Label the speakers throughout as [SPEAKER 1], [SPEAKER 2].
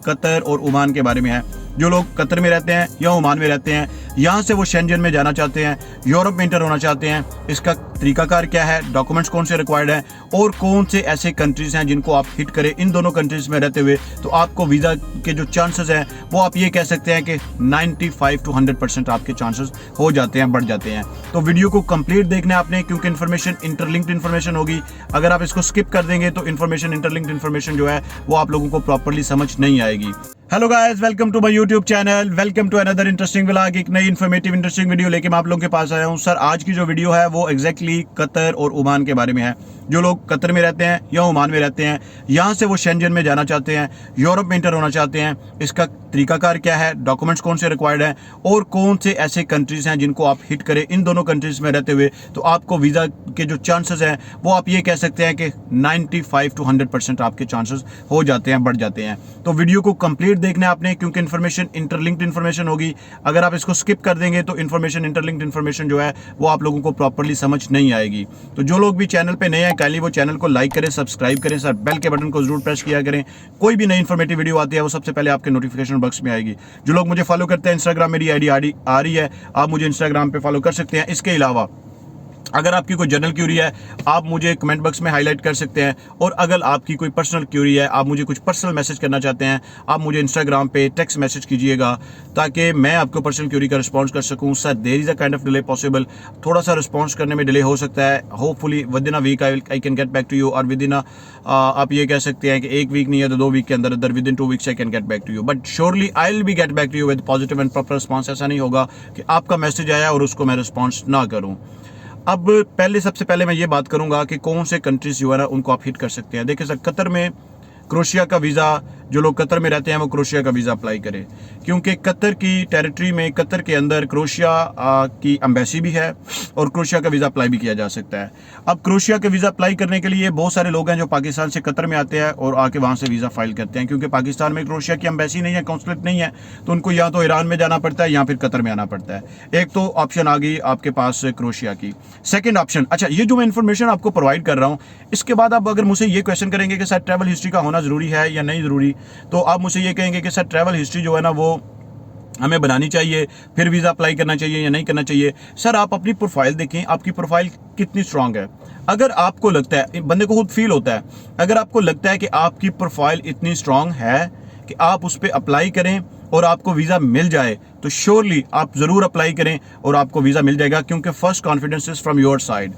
[SPEAKER 1] Qatar और Oman के बारे में है। जो लोग कतर में रहते हैं या ओमान में रहते हैं, यहाँ से वो शेंजन में जाना चाहते हैं, यूरोप में इंटर होना चाहते हैं, इसका तरीकाकार क्या है, डॉक्यूमेंट्स कौन से रिक्वायर्ड हैं और कौन से ऐसे कंट्रीज हैं जिनको आप हिट करें इन दोनों कंट्रीज में रहते हुए, तो आपको वीज़ा के जो चांसेस हैं वो आप ये कह सकते हैं कि 95 to 100% आपके चांसेस हो जाते हैं, बढ़ जाते हैं। तो वीडियो को कंप्लीट देखना है आपने, क्योंकि इन्फॉर्मेशन इंटरलिंक्ड इन्फॉर्मेशन होगी। अगर आप इसको स्किप कर देंगे तो इन्फॉर्मेशन इंटरलिंक्ड इन्फॉर्मेशन जो है वो आप लोगों को प्रॉपर्ली समझ नहीं आएगी। Hello guys, welcome to my YouTube channel, welcome to another interesting vlog. एक नई इन्फॉर्मेटिव इंटरेस्टिंग वीडियो लेके मैं आप लोगों के पास आया हूं। सर, आज की जो वीडियो है वो एग्जैक्टली कतर और ओमान के बारे में है। जो लोग कतर में रहते हैं या ओमान में रहते हैं, यहाँ से वो शेंजन में जाना चाहते हैं, यूरोप में इंटर होना चाहते हैं, इसका तरीकाकार क्या है, डॉक्यूमेंट्स कौन से रिक्वायर्ड हैं और कौन से ऐसे कंट्रीज हैं जिनको आप हिट करें इन दोनों कंट्रीज में रहते हुए, तो आपको वीज़ा के जो चांसेस हैं वो आप ये कह सकते हैं कि 95 to 100% आपके चांसेस हो जाते हैं, बढ़ जाते हैं। तो वीडियो को कंप्लीट देखना है आपने, क्योंकि इन्फॉर्मेशन इंटरलिंक्ड इन्फॉर्मेशन होगी। अगर आप इसको स्किप कर देंगे तो इन्फॉर्मेशन इंटरलिंक्ड इन्फॉर्मेशन जो है वो आप लोगों को प्रॉपर्ली समझ नहीं आएगी। तो जो लोग भी चैनल पे नए हैं, काइंडली वो चैनल को लाइक करें, सब्सक्राइब करें, सर बेल के बटन को जरूर प्रेस किया करें। कोई भी नई इन्फॉर्मेटिव वीडियो आती है वो सबसे पहले आपके नोटिफिकेशन बॉक्स में आएगी। जो लोग मुझे फॉलो करते हैं, इंस्टाग्राम मेरी आईडी आ रही है, आप मुझे इंस्टाग्राम पे फॉलो कर सकते हैं। इसके अलावा अगर आपकी कोई जनरल क्यूरी है, आप मुझे कमेंट बॉक्स में हाईलाइट कर सकते हैं, और अगर आपकी कोई पर्सनल क्यूरी है, आप मुझे कुछ पर्सनल मैसेज करना चाहते हैं, आप मुझे इंस्टाग्राम पे टेक्स्ट मैसेज कीजिएगा ताकि मैं आपको पर्सनल क्यूरी का रिस्पॉन्स कर सकूं। Sir, there is a kind of delay possible, थोड़ा सा रिस्पॉन्स करने में डिले हो सकता है। Hopefully within a week I can get back to you, और विद इन आप ये कह सकते हैं कि एक वीक नहीं है तो 2 वीक के अंदर अंदर, within 2 weeks I can get back to you, but surely I will be get back to you with positive and proper response. ऐसा नहीं होगा कि आपका मैसेज आया और उसको मैं रिस्पॉन्स ना करूँ। अब सबसे पहले मैं ये बात करूंगा कि कौन से कंट्रीज जो है ना उनको आप हिट कर सकते हैं। देखिए सर, कतर में क्रोशिया का वीज़ा, जो लोग कतर में रहते हैं वो क्रोशिया का वीज़ा अप्लाई करें, क्योंकि कतर की टेरिटरी में, कतर के अंदर क्रोशिया की एम्बेसी भी है और क्रोशिया का वीज़ा अप्लाई भी किया जा सकता है। अब क्रोशिया का वीज़ा अप्लाई करने के लिए बहुत सारे लोग हैं जो पाकिस्तान से कतर में आते हैं और आके वहाँ से वीज़ा फाइल करते हैं, क्योंकि पाकिस्तान में क्रोशिया की एम्बेसी नहीं है, कौंसलेट नहीं है, तो उनको या तो ईरान में जाना पड़ता है या फिर कतर में आना पड़ता है। एक तो ऑप्शन आ गई आपके पास क्रोशिया की। सेकेंड ऑप्शन, अच्छा, ये जो मैं इन्फॉर्मेशन आपको प्रोवाइड कर रहा हूँ, इसके बाद आप अगर मुझसे ये क्वेश्चन करेंगे कि सर ट्रैवल हिस्ट्री का होना ज़रूरी है या नहीं ज़रूरी, तो आप मुझसे ये कहेंगे कि सर ट्रैवल हिस्ट्री जो है ना वो हमें बनानी चाहिए, फिर वीज़ा अप्लाई करना चाहिए या नहीं करना चाहिए। सर, आप अपनी प्रोफाइल देखें, आपकी प्रोफाइल कितनी स्ट्रांग है। अगर आपको लगता है, बंदे को खुद फील होता है, अगर आपको लगता है कि आपकी प्रोफाइल इतनी स्ट्रांग है कि आप उस पर अप्लाई करें और आपको वीज़ा मिल जाए, तो श्योरली आप ज़रूर अप्लाई करें और आपको वीज़ा मिल जाएगा, क्योंकि first confidence is from your side.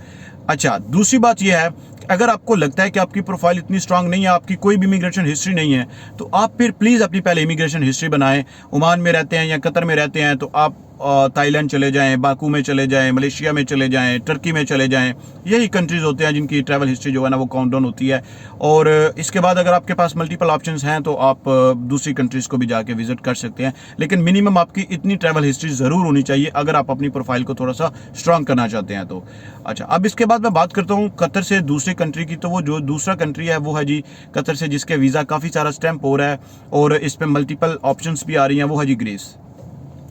[SPEAKER 1] अच्छा, दूसरी बात यह है, अगर आपको लगता है कि आपकी प्रोफाइल इतनी स्ट्रांग नहीं है, आपकी कोई भी इमिग्रेशन हिस्ट्री नहीं है, तो आप फिर प्लीज़ अपनी पहले इमिग्रेशन हिस्ट्री बनाएं। ओमान में रहते हैं या कतर में रहते हैं तो आप थाईलैंड चले जाएं, बाकू में चले जाएं, मलेशिया में चले जाएं, टर्की में चले जाएं। यही कंट्रीज़ होते हैं जिनकी ट्रैवल हिस्ट्री जो है ना वो काउंट डाउन होती है। और इसके बाद अगर आपके पास मल्टीपल ऑप्शंस हैं तो आप दूसरी कंट्रीज़ को भी जाके विजिट कर सकते हैं, लेकिन मिनिमम आपकी इतनी ट्रैवल हिस्ट्री ज़रूर होनी चाहिए अगर आप अपनी प्रोफाइल को थोड़ा सा स्ट्रांग करना चाहते हैं तो। अच्छा, अब इसके बाद मैं बात करता हूँ कतर से दूसरी कंट्री की। तो वो जो दूसरा कंट्री है वो है जी कतर से, जिसके वीज़ा काफ़ी सारा स्टैम्प हो रहा है और इस पर मल्टीपल ऑप्शंस भी आ रही हैं, वो है जी ग्रीस।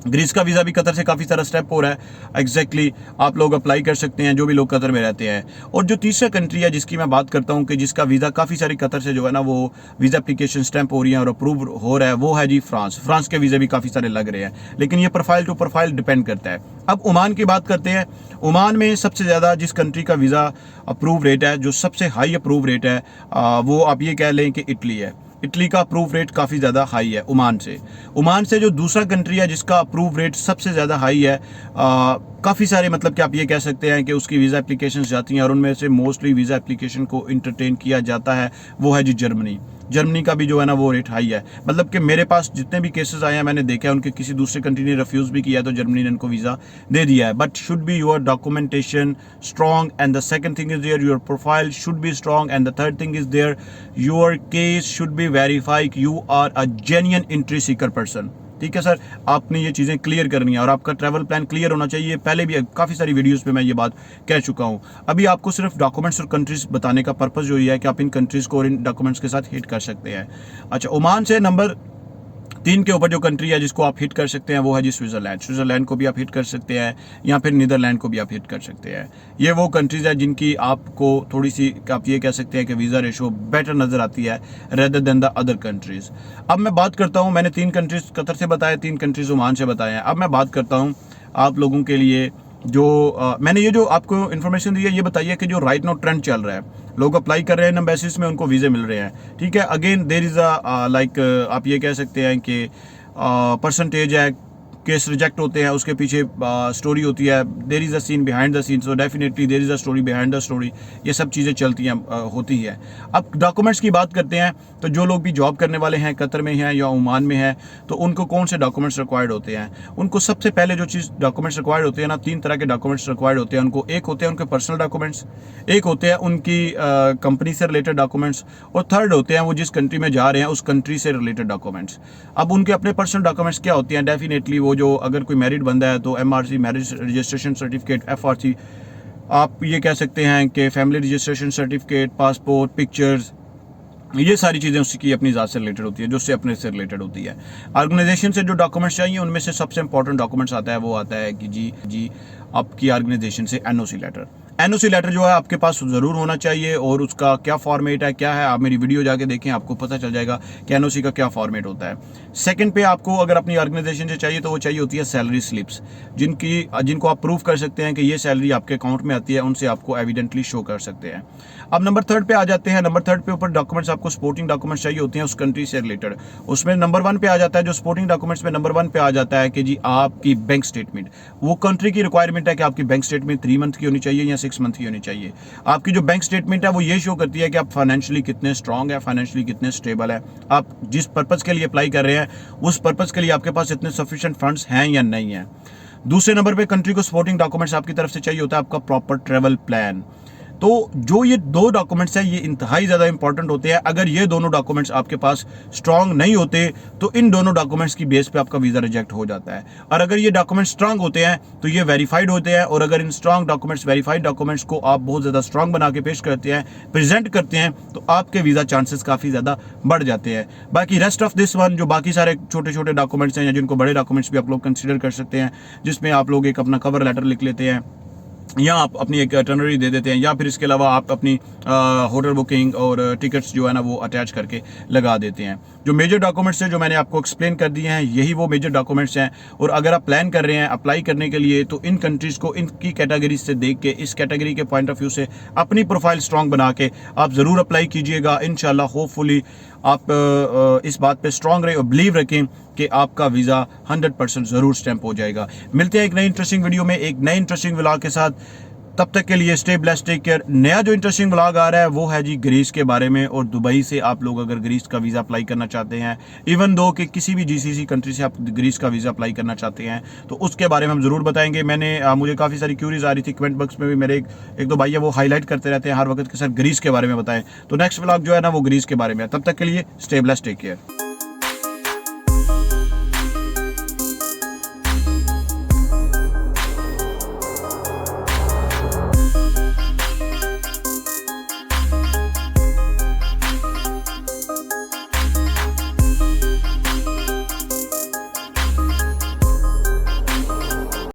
[SPEAKER 1] ग्रीस का वीज़ा भी कतर से काफ़ी सारा स्टेप हो रहा है। एग्जैक्टली आप लोग अप्लाई कर सकते हैं, जो भी लोग कतर में रहते हैं। और जो तीसरा कंट्री है जिसकी मैं बात करता हूँ कि जिसका वीज़ा काफ़ी सारी कतर से जो है ना वो वीज़ा एप्लीकेशन स्टैम्प हो रही है और अप्रूव हो रहा है, वो है जी फ्रांस। फ्रांस के वीज़े भी काफ़ी सारे लग रहे हैं, लेकिन ये प्रोफाइल टू प्रोफाइल डिपेंड करता है। अब ओमान की बात करते हैं। ओमान में सबसे ज़्यादा जिस कंट्री का वीज़ा अप्रूव रेट है, जो सबसे हाई अप्रूव रेट है, वो आप ये कह लें कि इटली है। इटली का अप्रूव रेट काफ़ी ज़्यादा हाई है ओमान से। ओमान से जो दूसरा कंट्री है जिसका अप्रूव रेट सबसे ज़्यादा हाई है, काफ़ी सारे, मतलब कि आप ये कह सकते हैं कि उसकी वीज़ा एप्लीकेशंस जाती हैं और उनमें से मोस्टली वीज़ा एप्लीकेशन को इंटरटेन किया जाता है, वो है जी जर्मनी। जर्मनी का भी जो है ना वो रेट हाई है। मतलब कि मेरे पास जितने भी केसेस आए हैं मैंने देखा है, उनके किसी दूसरे कंट्री ने रिफ्यूज़ भी किया तो जर्मनी ने उनको वीज़ा दे दिया है। But should be your documentation strong, and the second thing is there your profile should be strong, and the third thing is there your case should be verify, you are a genuine entry seeker person. ठीक है sir, आपने ये चीज़ें clear करनी है और आपका travel plan clear होना चाहिए। पहले भी काफ़ी सारी वीडियोस पे मैं ये बात कह चुका हूँ। अभी आपको सिर्फ डॉक्यूमेंट्स और कंट्रीज बताने का पर्पस जो ये है कि आप इन कंट्रीज़ को और इन डॉक्यूमेंट्स के साथ हिट कर सकते हैं। अच्छा, ओमान से नंबर 3 के ऊपर जो कंट्री है जिसको आप हिट कर सकते हैं वो है जी स्विट्जरलैंड। स्विट्जरलैंड को भी आप हिट कर सकते हैं या फिर नीदरलैंड को भी आप हिट कर सकते हैं। ये वो कंट्रीज़ है जिनकी आपको थोड़ी सी आप ये कह सकते हैं कि वीज़ा रेशो बेटर नज़र आती है rather than the other countries. अब मैं बात करता हूँ, मैंने 3 कंट्रीज़ कतर से बताया, 3 कंट्रीज़ ओमान से बताए हैं। अब मैं बात करता हूँ आप लोगों के लिए जो मैंने ये जो आपको इन्फॉर्मेशन दी है ये बताइए कि जो राइट नाउ ट्रेंड चल रहा है, लोग अप्लाई कर रहे हैं एम्बेसीज में, उनको वीज़े मिल रहे हैं, ठीक है। Again there is a like आप ये कह सकते हैं कि परसेंटेज है, केस रिजेक्ट होते हैं, उसके पीछे स्टोरी होती है, there is a scene behind the scene, so definitely there is a story behind the story. ये सब चीज़ें चलती हैं, होती है। अब डॉक्यूमेंट्स की बात करते हैं तो जो लोग भी जॉब करने वाले हैं, कतर में हैं या ओमान में हैं, तो उनको कौन से डॉक्यूमेंट्स रिक्वायर्ड होते हैं। उनको सबसे पहले जो चीज़ डॉक्यूमेंट्स रिक्वायर्ड होते हैं ना, 3 तरह के डॉक्यूमेंट्स रिक्वायर्ड होते हैं उनको। एक होते हैं उनके पर्सनल डॉक्यूमेंट्स, एक होते हैं उनकी कंपनी से रिलेटेड डॉक्यूमेंट्स, और थर्ड होते हैं वो जिस कंट्री में जा रहे हैं उस कंट्री से रिलेटेड डॉक्यूमेंट्स। अब उनके अपने पर्सनल डॉक्यूमेंट्स क्या होते हैं, डेफिनेटली वो जो अगर कोई मैरिड बंदा है तो MRC marriage registration certificate, FRC आप ये कह सकते हैं कि family registration certificate, passport, pictures, ये सारी चीज़ें उसकी अपनी ज़ात से रिलेटेड होती है, जो उससे अपने से रिलेटेड होती है। ऑर्गेनाइजेशन से जो डॉक्यूमेंट्स चाहिए उनमें से सबसे इंपॉर्टेंट डॉक्यूमेंट्स आता है वो आता है कि जी आपकी ऑर्गेनाइजेशन से NOC लेटर। NOC लेटर जो है आपके पास ज़रूर होना चाहिए, और उसका क्या फॉर्मेट है, क्या है, आप मेरी वीडियो जाके देखें, आपको पता चल जाएगा कि NOC का क्या फॉर्मेट होता है। सेकंड पे आपको अगर अपनी ऑर्गेनाइजेशन से चाहिए तो वो चाहिए होती है सैलरी स्लिप्स, जिनको आप प्रूव कर सकते हैं कि ये सैलरी आपके अकाउंट में आती है, उनसे आपको एविडेंटली शो कर सकते हैं। अब नंबर 3 पे आ जाते हैं। नंबर 3 पे ऊपर डॉक्यूमेंट्स आपको सपोर्टिंग डॉक्यूमेंट्स चाहिए होते हैं उस कंट्री से रिलेटेड। उसमें नंबर 1 पे आ जाता है, जो सपोर्टिंग डॉक्यूमेंट्स में नंबर 1 पे आ जाता है कि जी आपकी बैंक स्टेटमेंट। वो कंट्री की रिक्वायरमेंट है कि आपकी बैंक स्टेटमेंट 3 मंथ की होनी चाहिए या 6 मंथ की होनी चाहिए। आपकी जो बैंक स्टेटमेंट है वो ये शो करती है कि आप फाइनेंशियली कितने स्ट्रांग है, फाइनेंशियली कितने स्टेबल है, आप जिस पर्पज़ के लिए अप्लाई कर रहे हैं उस पर्पज़ के लिए आपके पास इतने सफिशिएंट फंड्स हैं या नहीं है। दूसरे नंबर पे कंट्री को सपोर्टिंग डॉक्यूमेंट्स आपकी तरफ से चाहिए होता है आपका प्रॉपर ट्रैवल प्लान। तो जो ये 2 डॉक्यूमेंट्स हैं ये इंतहाई ज़्यादा इंपॉर्टेंट होते हैं। अगर ये दोनों डॉक्यूमेंट्स आपके पास स्ट्रांग नहीं होते तो इन दोनों डॉक्यूमेंट्स की बेस पे आपका वीज़ा रिजेक्ट हो जाता है। और अगर ये डॉक्यूमेंट्स स्ट्रांग होते हैं तो ये वेरीफाइड होते हैं, और अगर इन स्ट्रांग डॉक्यूमेंट्स, वेरीफाइड डॉक्यूमेंट्स को आप बहुत ज़्यादा स्ट्रांग बना के पेश करते हैं, प्रेजेंट करते हैं, तो आपके वीज़ा चांसेस काफ़ी ज़्यादा बढ़ जाते हैं। बाकी रेस्ट ऑफ दिस वन, जो बाकी सारे छोटे छोटे डॉक्यूमेंट्स हैं या जिनको बड़े डॉक्यूमेंट्स भी आप लोग कंसिडर कर सकते हैं, जिसमें आप लोग एक अपना कवर लेटर लिख लेते हैं या आप अपनी एक इटिनरी दे देते हैं, या फिर इसके अलावा आप अपनी होटल बुकिंग और टिकट्स जो है ना वो अटैच करके लगा देते हैं। जो मेजर डॉक्यूमेंट्स हैं जो मैंने आपको एक्सप्लेन कर दिए हैं, यही वो मेजर डॉक्यूमेंट्स हैं। और अगर आप प्लान कर रहे हैं अप्लाई करने के लिए तो इन कंट्रीज़ को इनकी कैटेगरी से देख के, इस कैटेगरी के पॉइंट ऑफ व्यू से अपनी प्रोफाइल स्ट्रॉन्ग बना के आप ज़रूर अप्लाई कीजिएगा। इंशाल्लाह होपफुली आप इस बात पे स्ट्रांग रहे और बिलीव रखें कि आपका वीज़ा 100% ज़रूर स्टैंप हो जाएगा। मिलते हैं एक नई इंटरेस्टिंग वीडियो में एक नए इंटरेस्टिंग व्लॉग के साथ। तब तक के लिए स्टे ब्लेस्ड, टेक केयर। नया जो इंटरेस्टिंग व्लॉग आ रहा है वो है जी ग्रीस के बारे में, और दुबई से आप लोग अगर ग्रीस का वीज़ा अप्लाई करना चाहते हैं, इवन दो कि किसी भी GCC कंट्री से आप ग्रीस का वीज़ा अप्लाई करना चाहते हैं, तो उसके बारे में हम ज़रूर बताएंगे। मुझे काफ़ी सारी क्यूरीज आ रही थी कमेंट बॉक्स में भी, मेरे एक दो भाई है वो हाईलाइट करते रहते हैं हर वक्त के साथ ग्रीस के बारे में बताएं। तो नेक्स्ट व्लॉग जो है ना वो ग्रीस के बारे में है। तब तक के लिए स्टे ब्लेस्ड, टेक केयर।